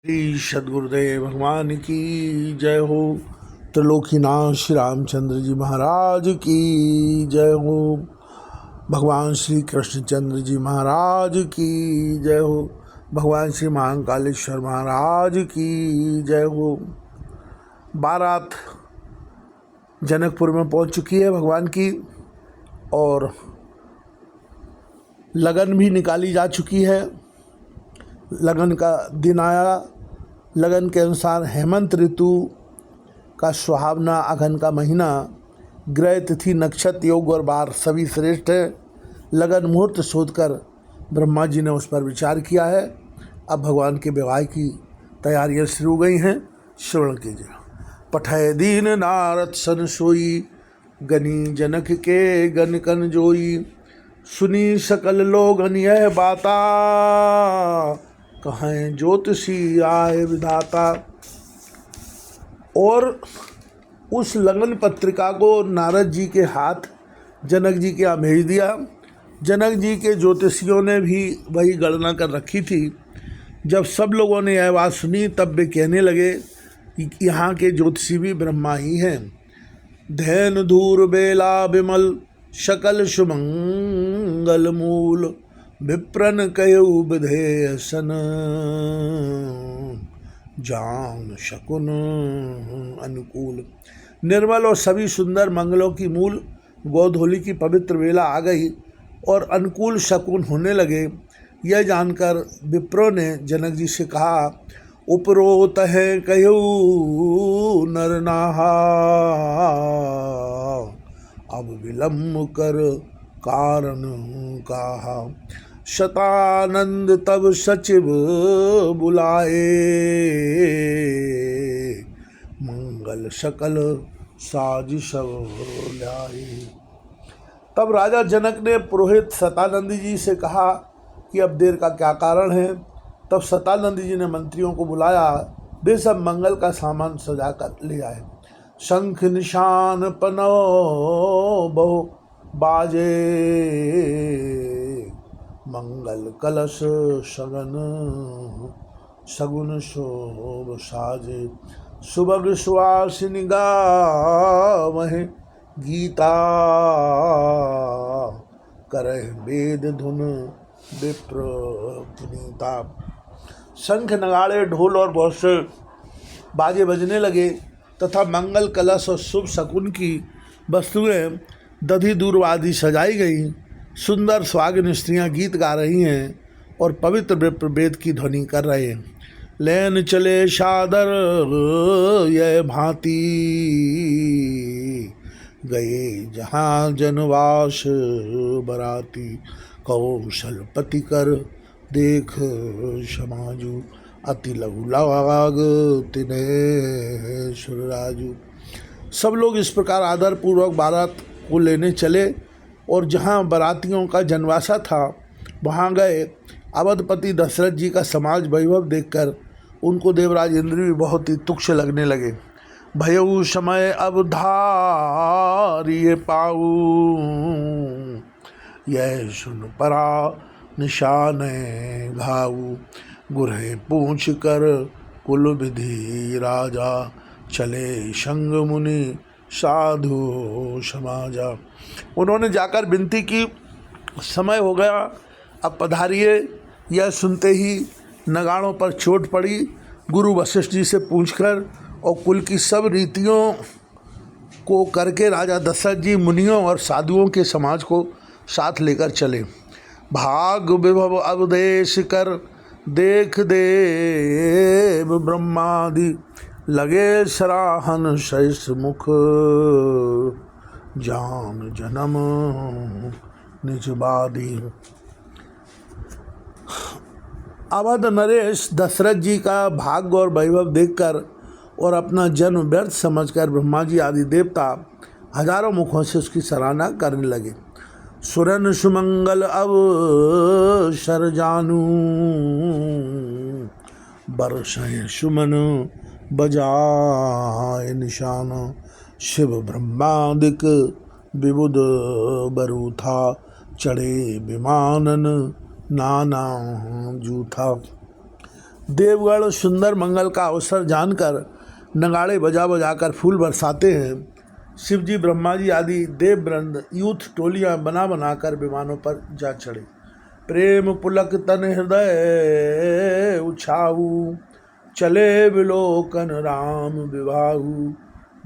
श्री सद्गुरुदेव भगवान की जय हो। त्रिलोकीनाथ श्री रामचंद्र जी महाराज की जय हो। भगवान श्री कृष्णचंद्र जी महाराज की जय हो। भगवान श्री महाकालेश्वर महाराज की जय हो। बारात जनकपुर में पहुंच चुकी है भगवान की और लगन भी निकाली जा चुकी है। लगन का दिन आया। लगन के अनुसार हेमंत ऋतु का सुहावना अगहन का महीना, ग्रह तिथि नक्षत्र योग और बार सभी श्रेष्ठ है। लगन मुहूर्त शोधकर ब्रह्मा जी ने उस पर विचार किया है। अब भगवान के विवाह की तैयारियां शुरू हो गई हैं। श्रवण कीजिए। पठय दीन नारद सन सोई, गनी जनक के गन कन जोई। सुनी सकल लोगन यह बाता, कहें ज्योतिषी आए विधाता। और उस लगन पत्रिका को नारद जी के हाथ जनक जी के यहाँ भेज दिया। जनक जी के ज्योतिषियों ने भी वही गणना कर रखी थी। जब सब लोगों ने यह बात सुनी तब वे कहने लगे कि यहाँ के ज्योतिषी भी ब्रह्मा ही हैं। धैन धूर बेला विमल, सकल सुमंगल मूल। विप्रन कयु विधेय सन, जान शकुन अनुकूल। निर्मल और सभी सुंदर मंगलों की मूल गोधूली की पवित्र वेला आ गई और अनुकूल शकुन होने लगे। यह जानकर विप्रों ने जनक जी से कहा, उपरोत है कयु नर नाहा, अब विलम्ब कर कारण कहा। शतानंद तब सचिव बुलाए, मंगल सकल साज सब ल्याए। तब राजा जनक ने पुरोहित शतानंद जी से कहा कि अब देर का क्या कारण है। तब शतानंद जी ने मंत्रियों को बुलाया। वे सब मंगल का सामान सजा कर ले आए। शंख निशान पनो बहु बाजे, मंगल कलश सगन सगुन शोभ साजे। सुभग सुवासिनी गावहि गीता, करह वेद धुन विप्र पुनीता। शंख नगाड़े ढोल और बहुत से बाजे बजने लगे तथा मंगल कलश और शुभ शकुन की वस्तुएं दधि दूर आदि सजाई गई। सुंदर स्वागन स्त्रियां गीत गा रही हैं और पवित्र विप्र वेद की ध्वनि कर रहे हैं। लैन चले सादर यह भांति, गए जहाँ जनवास बराती। कौशलपति कर देख समाजू, अति लघु लाग तिन्हे सुरराजू। सब लोग इस प्रकार आदरपूर्वक बारात को लेने चले और जहाँ बरातियों का जनवासा था वहाँ गए। अवधपति दशरथ जी का समाज वैभव देखकर उनको देवराज इंद्र भी बहुत ही तुच्छ लगने लगे। भयउ समय अब धारिये पाऊ, यह सुन परा निशान घाऊ। गुरहे पूछ कर कुल विधि राजा, चले संग मुनि साधु समाजा। उन्होंने जाकर विनती की, समय हो गया अब पधारिए। यह सुनते ही नगाड़ों पर चोट पड़ी। गुरु वशिष्ठ जी से पूछकर और कुल की सब रीतियों को करके राजा दशरथ जी मुनियों और साधुओं के समाज को साथ लेकर चले। भाग विभव अवदेश कर देख देव ब्रह्मादि, लगे सराहन सहिस मुख, जान जन्म निजबादी। अवध नरेश दशरथ जी का भाग्य और वैभव देखकर और अपना जन्म व्यर्थ समझकर ब्रह्मा जी आदि देवता हजारों मुखों से उसकी सराहना करने लगे। सुरन सुमंगल अब शर जानू, बरसय सुमन बजाय निशान। शिव ब्रह्मादिक विबुध बरु था, चढ़े विमानन नाना जूथा। देवगण सुंदर मंगल का अवसर जानकर नगाड़े बजा बजाकर फूल बरसाते हैं। शिव जी, ब्रह्मा जी आदि देववृंद यूथ टोलियां बना बनाकर विमानों पर जा चढ़े। प्रेम पुलक तन हृदय उछाऊ, चले विलोकन राम विवाहु।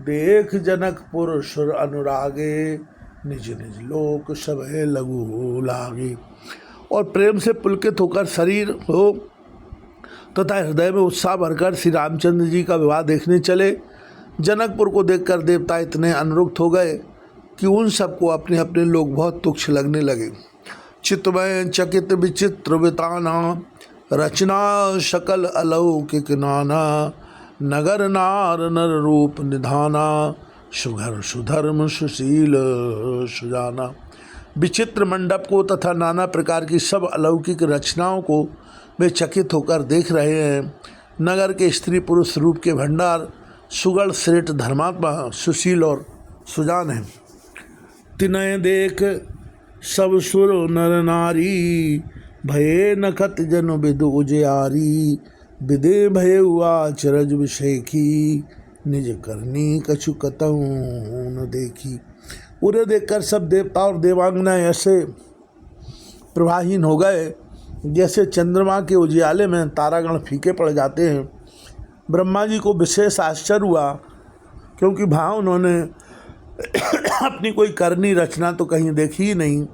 देख जनकपुर सुर अनुरागे, निज निज लोक सभे लघु लागे। और प्रेम से पुलकित होकर शरीर हो तथा हृदय में उत्साह भरकर श्री रामचंद्र जी का विवाह देखने चले। जनकपुर को देखकर देवता इतने अनुरुक्त हो गए कि उन सबको अपने अपने लोग बहुत तुच्छ लगने लगे। चित्तमय चकित विचित्र विताना, रचना सकल अलौकिक नाना। नगर नार नर रूप निधाना, सुघर सुधर्म सुशील सुजाना। विचित्र मंडप को तथा नाना प्रकार की सब अलौकिक रचनाओं को वे चकित होकर देख रहे हैं। नगर के स्त्री पुरुष रूप के भंडार सुगढ़ श्रेष्ठ धर्मात्मा सुशील और सुजान हैं। तिनय देख सब सुर नर नारी, भये नखत जन विदु उजियारी। विदे भय आचरज विषेखी, निज करनी कछु कतहु न देखी। उन्हें देखकर सब देवता और देवांगनाएं ऐसे प्रवाहीन हो गए जैसे चंद्रमा के उजियाले में तारागण फीके पड़ जाते हैं। ब्रह्मा जी को विशेष आश्चर्य हुआ, क्योंकि भाव उन्होंने अपनी कोई करनी रचना तो कहीं देखी ही नहीं।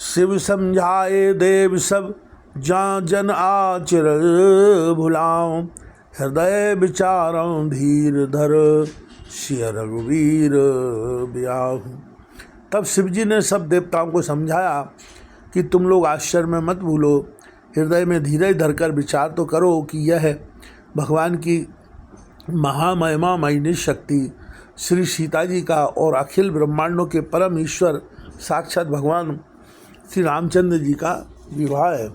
शिव समझाए देव सब, जा जन आचर भुलाओ। हृदय विचारों धीर धर, सिय रघुवीर ब्याहु। तब शिवजी ने सब देवताओं को समझाया कि तुम लोग आश्चर्य में मत भूलो, हृदय में धीरज धरकर विचार तो करो कि यह भगवान की महामहिमामयी शक्ति श्री सीता जी का और अखिल ब्रह्मांडों के परम ईश्वर साक्षात भगवान श्री रामचंद्र जी का विवाह है।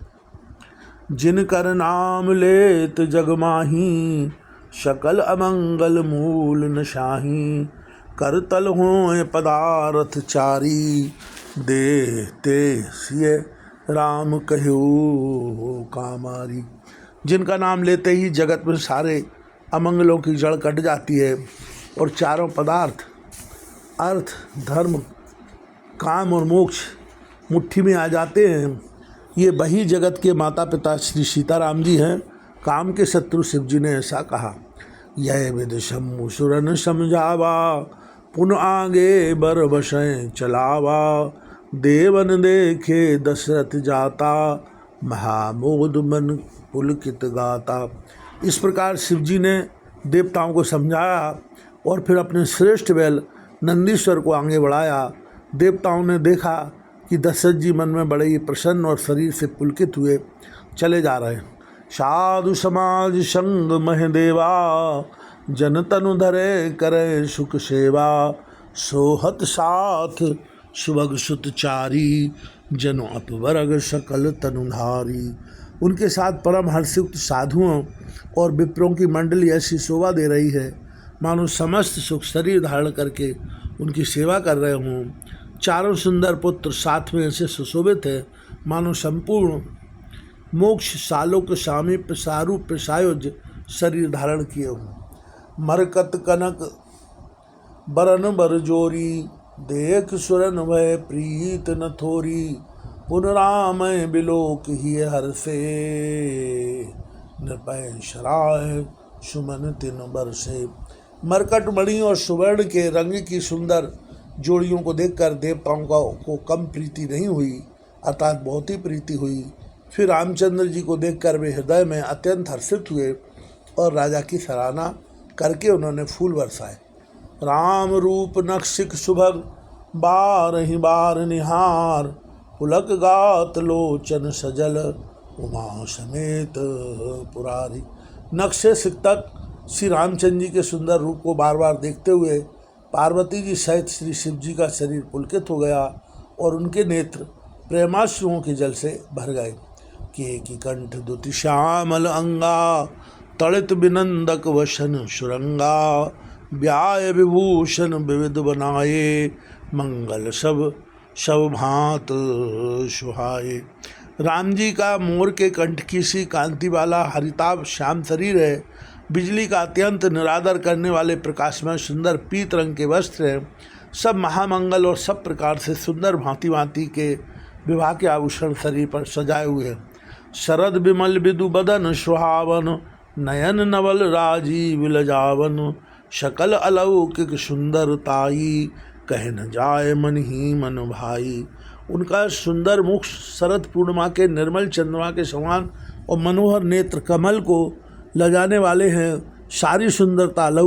जिनकर नाम लेत जग माही, सकल अमंगल मूल नशाही। करतल होए पदार्थ चारी, देते सिय राम कहयो कामारी। जिनका नाम लेते ही जगत में सारे अमंगलों की जड़ कट जाती है और चारों पदार्थ अर्थ धर्म काम और मोक्ष मुट्ठी में आ जाते हैं। ये वही जगत के माता पिता श्री सीताराम जी हैं। काम के शत्रु शिव जी ने ऐसा कहा, यह विद शम्भु सुरन समझावा। पुन आगे बर बसें चलावा, देवन देखे दशरथ जाता। महामोद मन पुलकित गाता। इस प्रकार शिव जी ने देवताओं को समझाया और फिर अपने श्रेष्ठ बैल नंदीश्वर को आगे बढ़ाया। देवताओं ने देखा कि दशरथ जी मन में बड़े ही प्रसन्न और शरीर से पुलकित हुए चले जा रहे हैं। साधु समाज संग मह देवा, जन तनु धरे करे सुख सेवा। सोहत साथ सुभग सुत चारी, जनो अपवर्ग सकल तनुधारी। उनके साथ परम हर्षयुक्त साधुओं और विप्रों की मंडली ऐसी शोभा दे रही है मानो समस्त सुख शरीर धारण करके उनकी सेवा कर रहे हों। चारों सुंदर पुत्र साथ में ऐसे सुशोभित है मानो संपूर्ण मोक्ष सालोक सामीप्य सारूप्य सायुज शरीर धारण किए हों। मरकत कनक बरन बर जोरी, देख सुरन भय प्रीत न थोरी। पुनरामय बिलोक ही हर्षे, नृपय शराय सुमन तिन बरसे। मरकट मणि और सुवर्ण के रंग की सुंदर जोड़ियों को देखकर देवताओं को कम प्रीति नहीं हुई, अर्थात बहुत ही प्रीति हुई। फिर रामचंद्र जी को देखकर वे हृदय में अत्यंत हर्षित हुए और राजा की सराहना करके उन्होंने फूल बरसाए। राम रूप नक्सिक सुभग, बारहि बार निहार। पुलक गात लोचन सजल, उमा समेत पुरारी। नक्शे सिक्तक श्री रामचंद्र जी के सुंदर रूप को बार बार देखते हुए पार्वती जी सहित श्री शिव जी का शरीर पुलकित हो गया और उनके नेत्र प्रेमाश्रुओं के जल से भर गए। कि कंठ दुति श्यामल अंगा, तड़ित बिनंदक वशन सुरंगा। ब्याय विभूषण विविध बनाए, मंगल सब सब भांत सुहाए। राम जी का मोर के कंठ की सी कांति वाला हरिताभ श्याम शरीर है। बिजली का अत्यंत निरादर करने वाले प्रकाशमय सुंदर पीत रंग के वस्त्र हैं। सब महामंगल और सब प्रकार से सुंदर भांति भांति के विवाह के आभूषण शरीर पर सजाए हुए हैं। शरद विमल विदु बदन सुहावन, नयन नवल राजीव लजावन, शकल अलौकिक सुंदरताई, कह न जाए मन ही मन भाई। उनका सुंदर मुख शरद पूर्णिमा के निर्मल चंद्रमा के समान और मनोहर नेत्र कमल को लजाने वाले हैं। सारी सुंदरता अलौकिक